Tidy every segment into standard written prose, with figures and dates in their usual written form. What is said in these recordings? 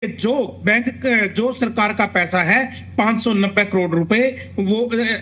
जो बैंक जो सरकार का पैसा है 590 करोड़ रुपए, वो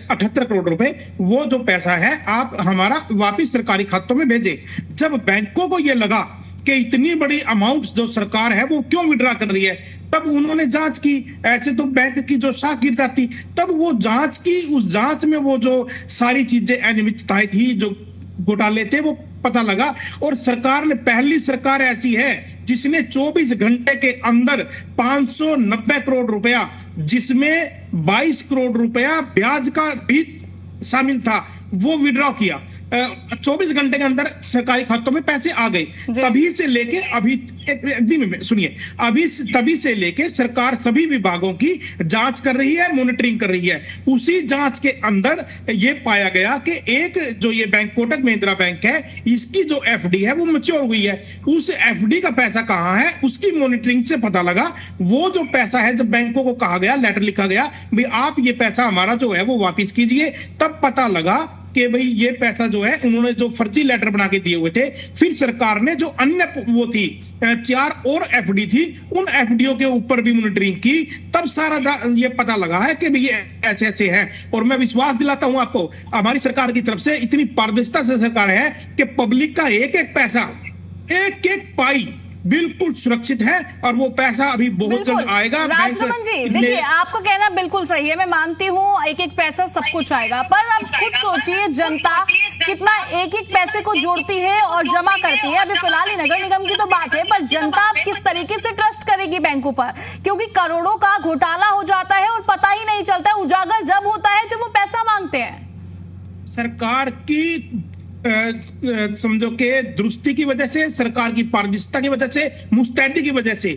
78 करोड़ रुपए, वो जो पैसा है आप हमारा वापिस सरकारी खातों में भेजे। जब बैंकों को ये लगा कि इतनी बड़ी अमाउंट जो सरकार है वो क्यों विड्रा कर रही है, तब उन्होंने जांच की। ऐसे तो बैंक की जो शाख गिर जाती। तब वो जांच की, उस जांच में वो जो सारी चीजें अनियमितताएं थी, जो घोटाले थे, वो पता लगा। और सरकार ने, पहली सरकार ऐसी है जिसने 24 घंटे के अंदर 590 करोड़ रुपया, जिसमें 22 करोड़ रुपया ब्याज का भी शामिल था, वो विड्रॉ किया। 24 घंटे के अंदर सरकारी खातों में पैसे आ गए। तभी से लेके अभी, सुनिए, तभी से लेके सरकार सभी विभागों की जांच कर रही है, मॉनिटरिंग कर रही है। उसी जांच के अंदर ये पाया गया कि एक जो ये बैंक, कोटक महिंद्रा बैंक है, इसकी जो एफडी है वो मैच्योर हुई है। उस एफडी का पैसा कहां है, उसकी मॉनिटरिंग से पता लगा। वो जो पैसा है, जब बैंकों को कहा गया, लेटर लिखा गया भाई आप ये पैसा हमारा जो है वो वापिस कीजिए, तब पता लगा कि भाई ये पैसा जो है, उन्होंने जो फर्जी लेटर बना के दिए हुए थे। फिर सरकार ने जो अन्य वो थी 4 और एफडी थी, उन एफडीओ के ऊपर भी मॉनिटरिंग की। तब सारा ये पता लगा है कि भाई ये ऐसे ऐसे हैं। और मैं विश्वास दिलाता हूं आपको, हमारी सरकार की तरफ से इतनी पारदर्शिता से सरकार है कि पब्लिक का एक एक पैसा, एक एक पाई बिल्कुल सुरक्षित है। और वो पैसा अभी बहुत जल्द आएगा। राजरमन जी, देखिए आपका कहना बिल्कुल सही है, मैं मानती हूँ एक एक पैसा सब कुछ आएगा, पर अब खुद सोचिए जनता कितना एक एक पैसे को जोड़ती है और जमा करती है। अभी फिलहाल ही नगर निगम की तो बात है, पर जनता किस तरीके से ट्रस्ट करेगी बैंकों पर, क्योंकि करोड़ों का घोटाला हो जाता है और पता ही नहीं चलता है। उजागर जब होता है जब वो पैसा मांगते हैं। सरकार की समझो के दुरुस्ती की वजह से, सरकार की पारदर्शिता की वजह से, मुस्तैदी की वजह से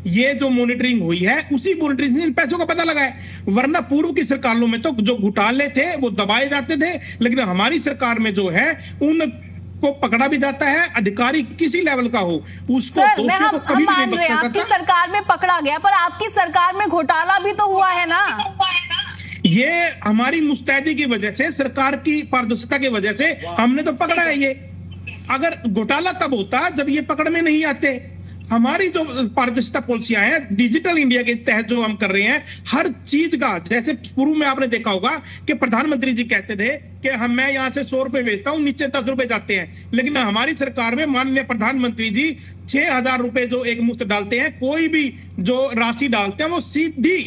ये जो मॉनिटरिंग हुई है, उसी मॉनिटरिंग से पैसों का पता लगा है। वरना पूर्व की सरकारों में तो जो घोटाले थे वो दबाए जाते थे, लेकिन हमारी सरकार में जो है उन को पकड़ा भी जाता है। अधिकारी किसी लेवल का हो, उसको दोषियों को कभी भी नहीं बख्शा जाता। आपकी सरकार में पकड़ा गया, पर आपकी सरकार में घोटाला भी तो हुआ है ना। ये हमारी मुस्तैदी की वजह से, सरकार की पारदर्शिता की वजह से हमने तो पकड़ा है। ये अगर घोटाला तब होता जब ये पकड़ में नहीं आते। हमारी जो पारदर्शिता पॉलिसियां हैं, डिजिटल इंडिया के तहत जो हम कर रहे हैं, हर चीज का, जैसे पूर्व में आपने देखा होगा कि प्रधानमंत्री जी कहते थे कि मैं यहाँ से 100 रुपए भेजता हूँ, नीचे 10 रुपए जाते हैं। लेकिन हमारी सरकार में माननीय प्रधानमंत्री जी 6,000 रुपए जो एक मुश्त डालते हैं, कोई भी जो राशि डालते हैं वो सीधी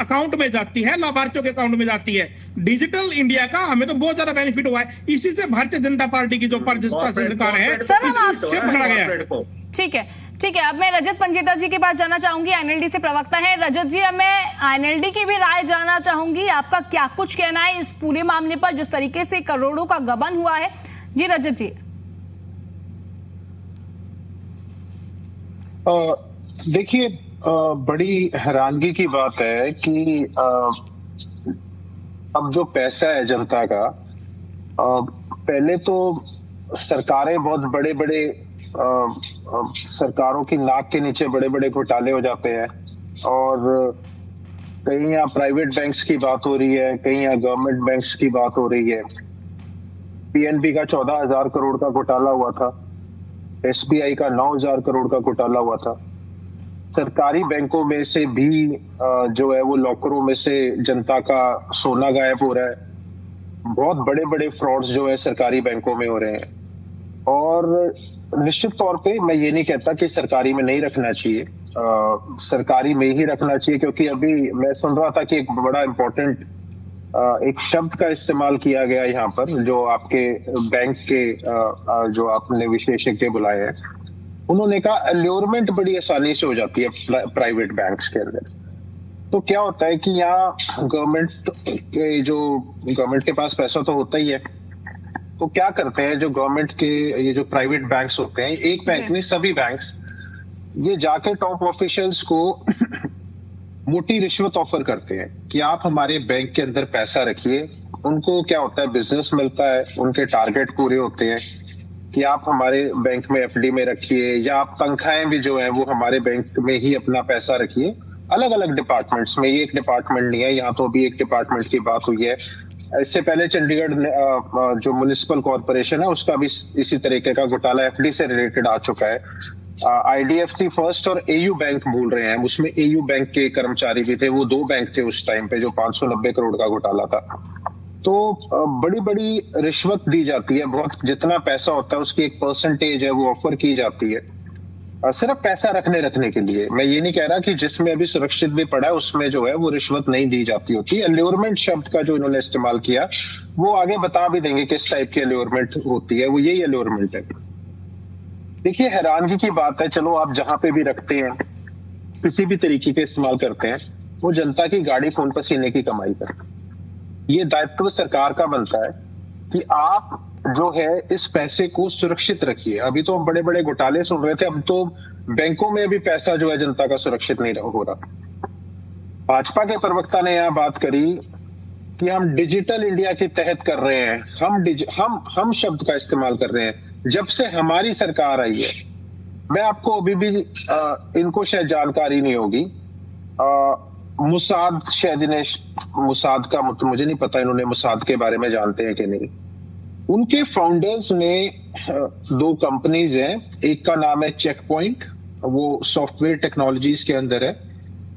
अकाउंट में जाती है, लाभार्थियों के अकाउंट में जाती है। डिजिटल इंडिया का हमें तो बहुत ज्यादा बेनिफिट हुआ है। इसी से भारतीय जनता पार्टी की जो पारदर्शिता सरकार है, इससे पकड़ा गया है। ठीक है, ठीक है। अब मैं रजत पंजेता जी के पास जाना चाहूंगी, एनएलडी से प्रवक्ता है। रजत जी, अब मैं एनएलडी की भी राय जानना चाहूंगी, आपका क्या कुछ कहना है इस पूरे मामले पर, जिस तरीके से करोड़ों का गबन हुआ है। जी रजत जी। देखिए, बड़ी हैरानगी की बात है कि अब जो पैसा है जनता का, पहले तो सरकारें बहुत बड़े बड़े, सरकारों की नाक के नीचे बड़े बड़े घोटाले हो जाते हैं। और कहीं यहाँ प्राइवेट बैंक्स की बात हो रही है, कहीं यहाँ गवर्नमेंट बैंक्स की बात हो रही है। पीएनबी का 14,000 करोड़ का घोटाला हुआ था, एसबीआई का 9,000 करोड़ का घोटाला हुआ था। सरकारी बैंकों में से भी जो है वो लॉकरों में से जनता का सोना गायब हो रहा है। बहुत बड़े बड़े फ्रॉड्स जो है सरकारी बैंकों में हो रहे हैं। और निश्चित तौर पे मैं ये नहीं कहता कि सरकारी में नहीं रखना चाहिए, सरकारी में ही रखना चाहिए, क्योंकि अभी मैं सुन रहा था कि एक बड़ा इंपॉर्टेंट एक शब्द का इस्तेमाल किया गया यहाँ पर, जो आपके बैंक के जो आपने विशेषज्ञ बुलाए हैं, उन्होंने कहा अल्योरमेंट बड़ी आसानी से हो जाती है प्राइवेट बैंक्स के अंदर। तो क्या होता है कि यहाँ गवर्नमेंट के पास पैसा तो होता ही है, तो क्या करते हैं जो गवर्नमेंट के ये जो प्राइवेट बैंक्स होते हैं, एक बैंक में सभी बैंक्स, ये जाके टॉप ऑफिशियल्स को मोटी रिश्वत ऑफर करते हैं कि आप हमारे बैंक के अंदर पैसा रखिए। उनको क्या होता है, बिजनेस मिलता है, उनके टारगेट पूरे होते हैं कि आप हमारे बैंक में एफडी में रखिए, या आप तनख्वाहें भी जो है वो हमारे बैंक में ही अपना पैसा रखिए, अलग अलग डिपार्टमेंट्स में। ये एक डिपार्टमेंट नहीं है, यहाँ तो अभी एक डिपार्टमेंट की बात हुई है। इससे पहले चंडीगढ़ जो म्युनिसिपल कॉर्पोरेशन है उसका भी इसी तरीके का घोटाला एफडी से रिलेटेड आ चुका है। IDFC फर्स्ट और AU बैंक बोल रहे हैं, उसमें AU बैंक के कर्मचारी भी थे, वो 2 बैंक थे उस टाइम पे जो 590 करोड़ का घोटाला था। तो बड़ी बड़ी रिश्वत दी जाती है, बहुत जितना पैसा होता है उसकी एक परसेंटेज है वो ऑफर की जाती है, सिर्फ पैसा रखने के लिए। मैं ये नहीं कह रहा कि जिसमें अभी सुरक्षित भी पड़ा है उसमें जो है वो रिश्वत नहीं दी जाती होती। अल्योरमेंट शब्द का जो इन्होंने इस्तेमाल किया वो आगे बता भी देंगे किस टाइप की अल्योरमेंट होती है, वो यही अल्योरमेंट है। देखिए हैरानगी की बात है, चलो आप जहां पे भी रखते हैं किसी भी तरीके के इस्तेमाल करते हैं, वो जनता की गाड़ी खून पसीने की कमाई करते हैं। ये दायित्व सरकार का बनता है कि आप जो है इस पैसे को सुरक्षित रखिए। अभी तो हम बड़े बड़े घोटाले सुन रहे थे, अब तो बैंकों में भी पैसा जो है जनता का सुरक्षित नहीं हो रहा। भाजपा के प्रवक्ता ने यह बात करी कि हम डिजिटल इंडिया के तहत कर रहे हैं, हम शब्द का इस्तेमाल कर रहे हैं जब से हमारी सरकार आई है। मैं आपको अभी भी इनको शायद जानकारी नहीं होगी, मुसाद शायद इन्हें मुसाद का मुझे नहीं पता इन्होंने मुसाद के बारे में जानते हैं कि नहीं। उनके फाउंडर्स ने 2 कंपनीज हैं, एक का नाम है चेक पॉइंट, वो सॉफ्टवेयर टेक्नोलॉजीज के अंदर है,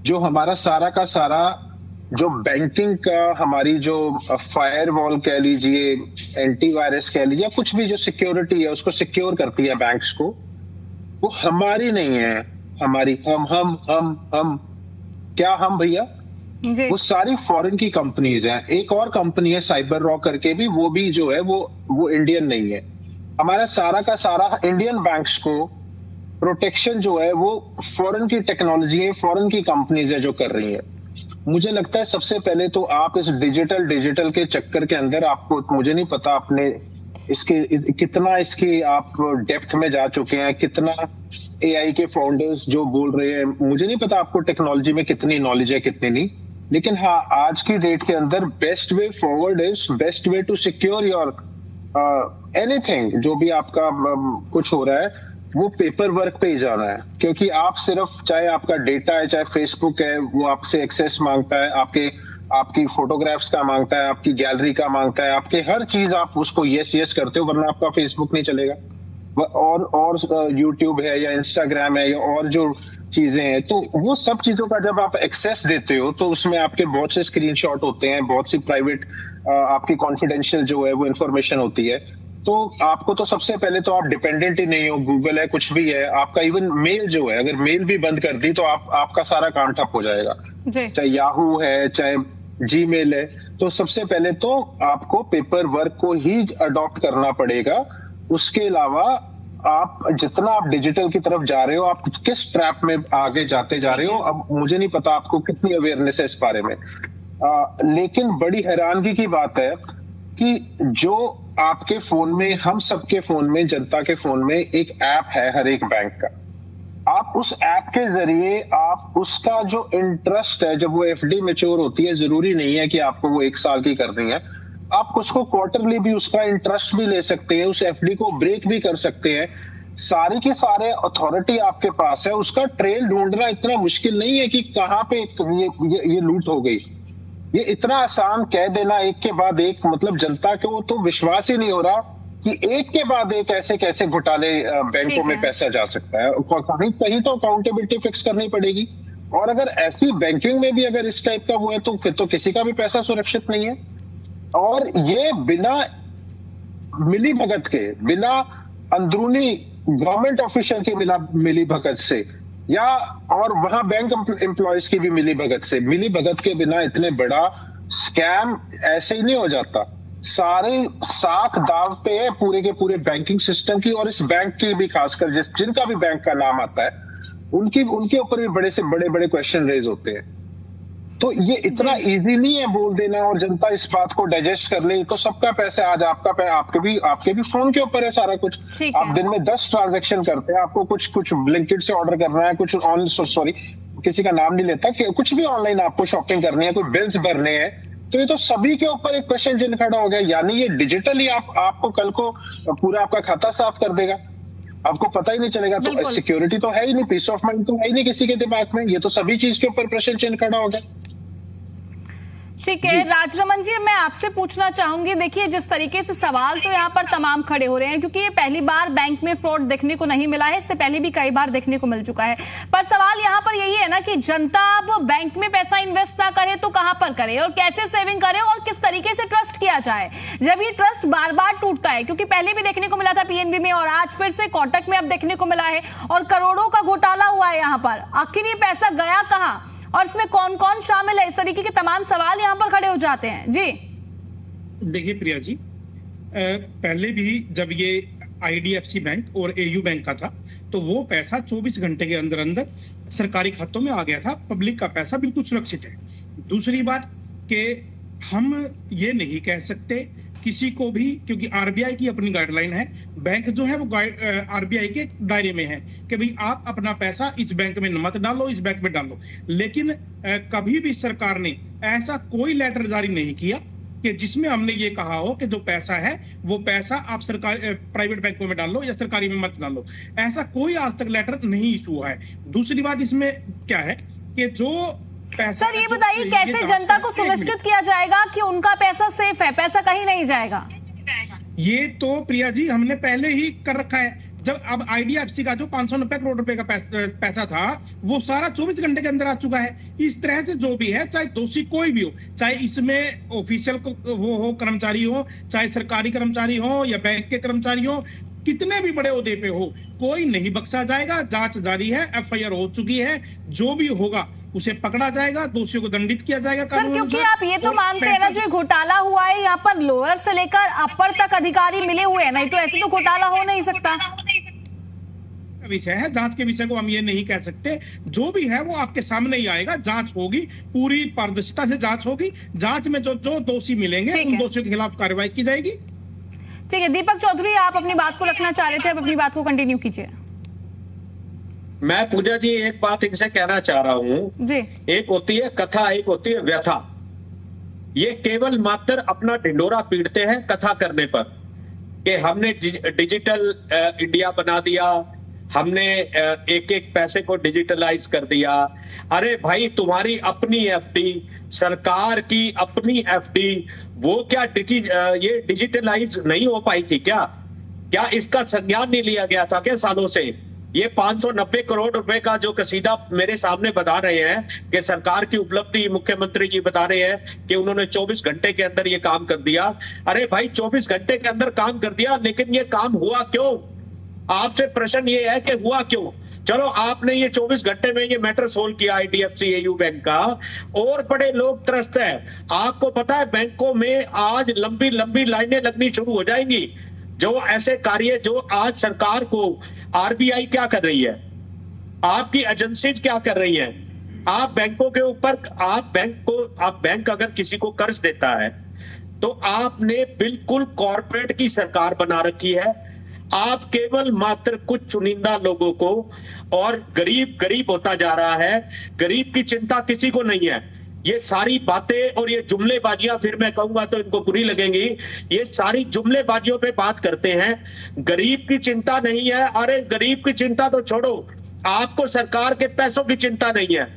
जो हमारा सारा का सारा जो बैंकिंग का हमारी जो फायरवॉल कह लीजिए, एंटीवायरस कह लीजिए, कुछ भी जो सिक्योरिटी है उसको सिक्योर करती है बैंक्स को, वो हमारी नहीं है। हमारी हम क्या हम भैया, वो सारी फॉरेन की कंपनीज हैं। एक और कंपनी है साइबर रॉक करके भी, वो भी जो है वो इंडियन नहीं है। हमारा सारा का सारा इंडियन बैंक्स को प्रोटेक्शन जो है वो फॉरेन की टेक्नोलॉजी है, फॉरेन की कंपनीज है जो कर रही है। मुझे लगता है सबसे पहले तो आप इस डिजिटल के चक्कर के अंदर, आपको मुझे नहीं पता आपने इसके आप डेप्थ में जा चुके हैं, कितना AI के फाउंडर्स जो बोल रहे हैं, मुझे नहीं पता आपको टेक्नोलॉजी में कितनी नॉलेज है कितनी नहीं, लेकिन हाँ आज की डेट के अंदर best way forward is best way to secure your anything. जो भी आपका कुछ हो रहा है वो पेपर वर्क पे ही जाना है, क्योंकि आप सिर्फ, चाहे आपका डेटा है, चाहे फेसबुक है, वो आपसे एक्सेस मांगता है, आपकी फोटोग्राफ्स का मांगता है, आपकी गैलरी का मांगता है, आपके हर चीज आप उसको यस करते हो, वरना आपका फेसबुक नहीं चलेगा। और यूट्यूब है या इंस्टाग्राम है या और जो चीजें हैं, तो वो सब चीजों का जब आप एक्सेस देते हो तो उसमें आपके बहुत से स्क्रीनशॉट होते हैं, बहुत सी प्राइवेट आपकी कॉन्फिडेंशियल जो है वो इंफॉर्मेशन होती है। तो आपको तो सबसे पहले तो आप डिपेंडेंट ही नहीं हो, गूगल है, कुछ भी है, आपका इवन मेल जो है, अगर मेल भी बंद कर दी तो आपका सारा काम ठप हो जाएगा, चाहे याहू है, चाहे जीमेल है। तो सबसे पहले तो आपको पेपर वर्क को ही अडॉप्ट करना पड़ेगा। उसके अलावा आप जितना आप डिजिटल की तरफ जा रहे हो, आप किस ट्रैप में आगे जाते जा रहे हो, अब मुझे नहीं पता आपको कितनी अवेयरनेस है इस बारे में। लेकिन बड़ी हैरानगी की बात है कि जो आपके फोन में, हम सबके फोन में, जनता के फोन में एक ऐप है हर एक बैंक का। आप उस ऐप के जरिए आप उसका जो इंटरेस्ट है, जब वो FD मैच्योर होती है, जरूरी नहीं है कि आपको वो 1 साल की करनी है, आप उसको क्वार्टरली भी उसका इंटरेस्ट भी ले सकते हैं, उस FD को ब्रेक भी कर सकते हैं। सारी के सारे अथॉरिटी आपके पास है, उसका ट्रेल ढूंढना इतना मुश्किल नहीं है कि कहाँ पे ये लूट हो गई। ये इतना आसान कह देना एक के बाद एक, मतलब जनता को तो विश्वास ही नहीं हो रहा कि एक के बाद एक ऐसे कैसे घोटाले बैंकों में पैसा जा सकता है। कहीं तो अकाउंटेबिलिटी फिक्स करनी पड़ेगी। और अगर ऐसी बैंकिंग में भी अगर इस टाइप का हुआ है तो फिर तो किसी का भी पैसा सुरक्षित नहीं है। और ये बिना मिली भगत के, बिना अंदरूनी गवर्नमेंट ऑफिशियल की मिली भगत से, या और वहां बैंक एम्प्लॉयज की भी मिली भगत के बिना इतने बड़ा स्कैम ऐसे ही नहीं हो जाता। सारे साख दाव पे है पूरे के पूरे बैंकिंग सिस्टम की, और इस बैंक की भी, खासकर जिनका भी बैंक का नाम आता है, उनके ऊपर भी बड़े से बड़े क्वेश्चन रेज होते हैं। तो ये इतना इजी नहीं है बोल देना और जनता इस बात को डाइजेस्ट कर ले। तो सबका पैसा आज आपके भी फोन के ऊपर है सारा कुछ। आप दिन में 10 ट्रांजैक्शन करते हैं, आपको कुछ ब्लिंकिट से ऑर्डर करना है, कुछ सॉरी किसी का नाम नहीं लेता, कि कुछ भी ऑनलाइन आपको शॉपिंग करनी है, कोई बिल्स भरने हैं, तो ये तो सभी के ऊपर एक क्वेश्चन चिन्ह खड़ा हो गया। यानी ये डिजिटली आपको कल को पूरा आपका खाता साफ कर देगा, आपको पता ही नहीं चलेगा। तो सिक्योरिटी तो है ही नहीं, पीस ऑफ माइंड तो है ही नहीं किसी के दिमाग में। ये तो सभी चीज के ऊपर प्रश्न चिन्ह खड़ा हो गया। ठीक है राजरमन जी, मैं आपसे पूछना चाहूंगी, देखिए जिस तरीके से सवाल तो यहाँ पर तमाम खड़े हो रहे हैं, क्योंकि ये पहली बार बैंक में फ्रॉड देखने को नहीं मिला है, इससे पहले भी कई बार देखने को मिल चुका है। पर सवाल यहाँ पर यही है ना कि जनता अब बैंक में पैसा इन्वेस्ट ना करे तो कहां पर करे और कैसे सेविंग करे और किस तरीके से ट्रस्ट किया जाए, जब ये ट्रस्ट बार बार टूटता है। क्योंकि पहले भी देखने को मिला था पीएनबी में और आज फिर से कोटक में अब देखने को मिला है और करोड़ों का घोटाला हुआ है यहाँ पर। आखिर ये पैसा गया कहां और इसमें कौन कौन शामिल है, इस तरीके के तमाम सवाल यहाँ पर खड़े हो जाते हैं। जी देखिए प्रिया जी, पहले भी जब ये आईडीएफसी बैंक और एयू बैंक का था तो वो पैसा 24 घंटे के अंदर अंदर सरकारी खातों में आ गया था। पब्लिक का पैसा बिल्कुल सुरक्षित है। दूसरी बात कि हम ये नहीं कह सकते किसी को भी, क्योंकि आरबीआई की अपनी गाइडलाइन है, बैंक जो है वो आरबीआई के दायरे में है कि भाई आप अपना पैसा इस बैंक में मत डालो, इस बैंक में डालो। लेकिन कभी भी सरकार ने ऐसा कोई लेटर जारी नहीं किया कि जिसमें हमने ये कहा हो कि जो पैसा है वो पैसा आप सरकारी प्राइवेट बैंकों में डालो या सरकारी में मत डालो। ऐसा कोई आज तक लेटर नहीं इशू हुआ है। दूसरी बात इसमें क्या है कि जो पैसा, सर ये बताइए कैसे जनता को सुनिश्चित किया जाएगा कि उनका पैसा सेफ है, पैसा कहीं नहीं जाएगा? ये तो प्रिया जी हमने पहले ही कर रखा है। जब अब आईडीएफसी का जो 590 करोड़ रुपए का पैसा था वो सारा 24 घंटे के अंदर आ चुका है। इस तरह से जो भी है, चाहे दोषी कोई भी हो, चाहे इसमें ऑफिशियल वो हो कर्मचारी हो, चाहे सरकारी कर्मचारी हो या बैंक के कर्मचारी हो, कितने भी बड़े ओहदे पे हो, कोई नहीं बख्शा जाएगा। जांच जारी है, एफआईआर हो चुकी है, जो भी होगा उसे पकड़ा जाएगा, दोषियों को दंडित किया जाएगा। सर क्योंकि आप ये तो मानते हैं ना जो घोटाला हुआ है यहाँ पर लोअर से लेकर अपर तक अधिकारी मिले हुए हैं, नहीं तो ऐसे तो घोटाला हो नहीं सकता। विषय है, जांच के विषय को हम ये नहीं कह सकते। जो भी है वो आपके सामने ही आएगा, जांच होगी, पूरी पारदर्शिता से जांच होगी। जांच में जो दोषी मिलेंगे उन दोषियों के खिलाफ कार्रवाई की जाएगी। ठीक है दीपक चौधरी, आप अपनी बात को रखना चाह रहे थे, आप अपनी बात को कंटिन्यू कीजिए। मैं पूजा जी एक बात इनसे कहना चाह रहा हूं जी, एक होती है कथा, एक होती है व्यथा। ये केवल मात्र अपना ढिंडोरा पीटते हैं कथा करने पर कि हमने डिजिटल इंडिया बना दिया, हमने एक एक पैसे को डिजिटलाइज कर दिया। अरे भाई तुम्हारी अपनी एफडी, सरकार की अपनी एफडी, वो क्या ये डिजिटलाइज नहीं हो पाई थी क्या इसका संज्ञान नहीं लिया गया था क्या सालों से? ये 590 करोड़ रुपए का जो कसीदा मेरे सामने बता रहे हैं कि सरकार की उपलब्धि, मुख्यमंत्री जी बता रहे हैं कि उन्होंने 24 घंटे के अंदर ये काम कर दिया। अरे भाई 24 घंटे के अंदर काम कर दिया, लेकिन ये काम हुआ क्यों? आपसे प्रश्न ये है कि हुआ क्यों? चलो आपने ये 24 घंटे में ये मैटर सोल्व किया आईडीएफसी एयू बैंक का, और बड़े लोग त्रस्त हैं। आपको पता है बैंकों में आज लंबी लंबी लाइनें लगनी शुरू हो जाएंगी। जो ऐसे कार्य जो आज सरकार को आरबीआई क्या कर रही है, आपकी एजेंसीज क्या कर रही है, आप बैंकों के ऊपर, आप बैंक अगर किसी को कर्ज देता है तो आपने बिल्कुल कॉर्पोरेट की सरकार बना रखी है। आप केवल मात्र कुछ चुनिंदा लोगों को, और गरीब होता जा रहा है। गरीब की चिंता किसी को नहीं है। ये सारी बातें और ये जुमलेबाजियां, फिर मैं कहूंगा तो इनको बुरी लगेंगी, ये सारी जुमलेबाजियों पे बात करते हैं। गरीब की चिंता नहीं है। अरे गरीब की चिंता तो छोड़ो, आपको सरकार के पैसों की चिंता नहीं है।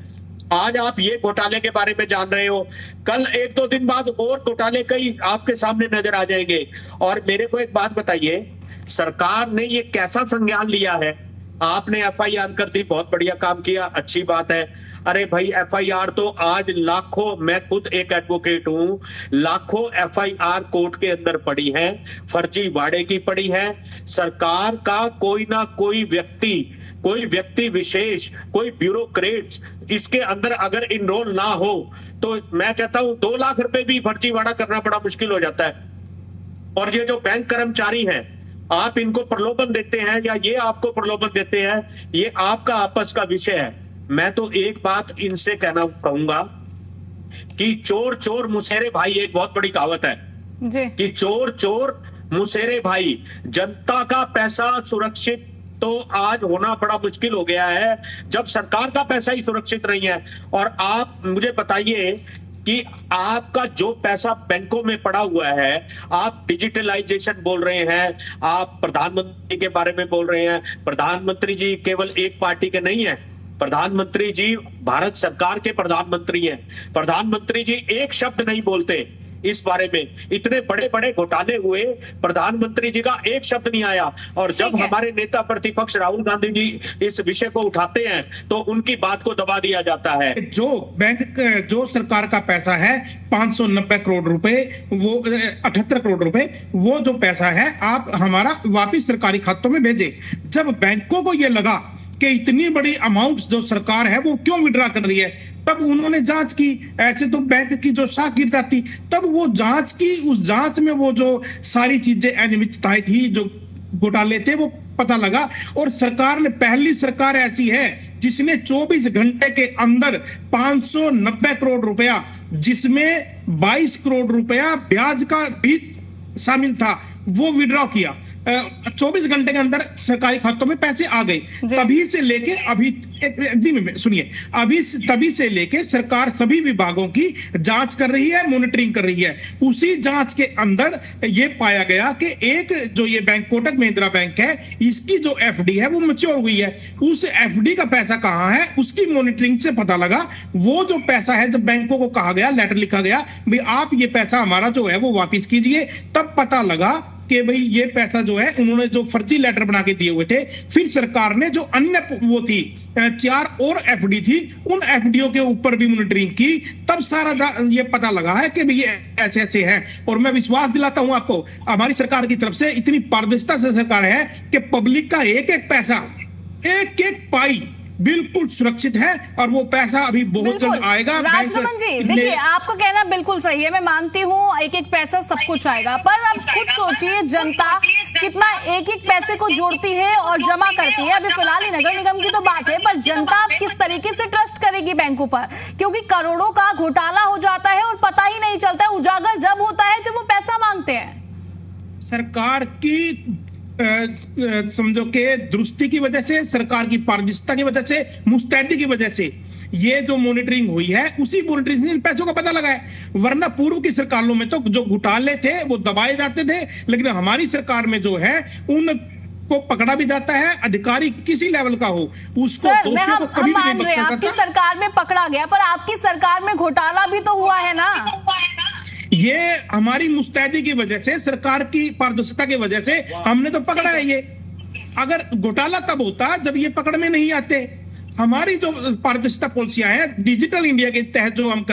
आज आप ये घोटाले के बारे में जान रहे हो, कल 1-2 दिन बाद और घोटाले कई आपके सामने नजर आ जाएंगे। और मेरे को एक बात बताइए, सरकार ने ये कैसा संज्ञान लिया है? आपने एफआईआर कर दी, बहुत बढ़िया काम किया, अच्छी बात है। अरे भाई एफआईआर तो आज लाखों, मैं खुद एक एडवोकेट हूं, लाखों एफआईआर कोर्ट के अंदर पड़ी है, फर्जीवाड़े की पड़ी है। सरकार का कोई ना कोई व्यक्ति विशेष, कोई ब्यूरोक्रेट इसके अंदर अगर इनरोल ना हो तो मैं कहता हूं 2 लाख रुपए भी फर्जीवाड़ा करना बड़ा मुश्किल हो जाता है। और ये जो बैंक कर्मचारी हैं, आप इनको प्रलोभन देते हैं या ये आपको प्रलोभन देते हैं, ये आपका आपस का विषय है। मैं तो एक बात इनसे कहूंगा कि चोर चोर मुसेरे भाई, एक बहुत बड़ी कहावत है जी, कि चोर चोर मुसेरे भाई। जनता का पैसा सुरक्षित तो आज होना बड़ा मुश्किल हो गया है जब सरकार का पैसा ही सुरक्षित नहीं है। और आप मुझे बताइए कि आपका जो पैसा बैंकों में पड़ा हुआ है, आप डिजिटलाइजेशन बोल रहे हैं, आप प्रधानमंत्री के बारे में बोल रहे हैं। प्रधानमंत्री जी केवल एक पार्टी के नहीं है, प्रधानमंत्री जी भारत सरकार के प्रधानमंत्री हैं। प्रधानमंत्री जी एक शब्द नहीं बोलते इस बारे में। इतने बड़े बड़े घोटाले हुए, प्रधानमंत्री जी का एक शब्द नहीं आया। और जब हमारे नेता प्रतिपक्ष राहुल गांधी जी इस विषय को उठाते हैं तो उनकी बात को दबा दिया जाता है। जो सरकार का पैसा है 590 करोड़ रुपए, वो 78 करोड़ रुपए, वो जो पैसा है आप हमारा वापिस सरकारी खातों में भेजे। जब बैंकों को ये लगा कि इतनी बड़ी अमाउंट जो सरकार है वो क्यों विड्रा कर रही है, तब उन्होंने जांच की। ऐसे तो बैंक की जो शाख गिर जाती। तब वो जांच की, उस जांच में वो जो सारी चीजें अनियमितताएं थी, जो घोटाले थे, वो पता लगा। और सरकार ने, पहली सरकार ऐसी है जिसने 24 घंटे के अंदर 590 करोड़ रुपया, जिसमें 22 करोड़ रुपया ब्याज का भी शामिल था, वो विड्रॉ किया। 24 घंटे के अंदर सरकारी खातों में पैसे आ गए। तभी से लेके अभी, सुनिए, तभी से लेके सरकार सभी विभागों की जांच कर रही है, मॉनिटरिंग कर रही है। उसी जांच के अंदर ये पाया गया कि एक जो ये बैंक, कोटक महिंद्रा बैंक है, इसकी जो एफडी है वो मैच्योर हुई है। उस एफडी का पैसा कहां है, उसकी मॉनिटरिंग से पता लगा। वो जो पैसा है, जब बैंकों को कहा गया, लेटर लिखा गया भाई आप ये पैसा हमारा जो है वो वापिस कीजिए, तब पता लगा कि भाई ये पैसा जो है उन्होंने जो फर्जी लेटर बना के दिए हुए थे। फिर सरकार ने जो अन्य वो थी 4 और एफडी थी, उन एफडीओ के ऊपर भी मॉनिटरिंग की। तब सारा ये पता लगा है कि भाई ये ऐसे ऐसे हैं। और मैं विश्वास दिलाता हूं आपको, हमारी सरकार की तरफ से इतनी पारदर्शिता से सरकार है कि पब्लिक का एक एक पैसा, एक एक पाई बिल्कुल सुरक्षित है। और वो पैसा अभी बहुत जल्द आएगा। राजरमन जी, देखिए आपका कहना बिल्कुल सही है, मैं मानती हूँ एक एक पैसा सब कुछ आएगा। पर आप खुद सोचिए जनता कितना एक एक पैसे को जोड़ती है और जमा करती है। अभी फिलहाल ही नगर निगम की तो बात है, पर जनता किस तरीके से ट्रस्ट करेगी बैंकों पर, क्योंकि करोड़ों का घोटाला हो जाता है और पता ही नहीं चलता है। उजागर जब होता है जब वो पैसा मांगते हैं। सरकार की समझो के दुरुस्ती की वजह से, सरकार की पारदर्शिता की वजह से, मुस्तैदी की वजह से ये जो मॉनिटरिंग हुई है, उसी मॉनिटरिंग से पैसों का पता लगा है। वरना पूर्व की सरकारों में तो जो घोटाले थे वो दबाए जाते थे, लेकिन हमारी सरकार में जो है उन को पकड़ा भी जाता है। अधिकारी किसी लेवल का हो, उसको दोषियों को कभी भी नहीं बख्शा जाता। आपकी सरकार में पकड़ा गया, पर आपकी सरकार में घोटाला भी तो हुआ है ना। ये हमारी मुस्तैदी की वजह से, सरकार की पारदर्शिता की वजह से हमने तो पकड़ा है। ये अगर घोटाला तब होता जब ये पकड़ में नहीं आते। हमारी जो पारदर्शिता पॉलिसियां हैं, डिजिटल इंडिया के तहत जो हम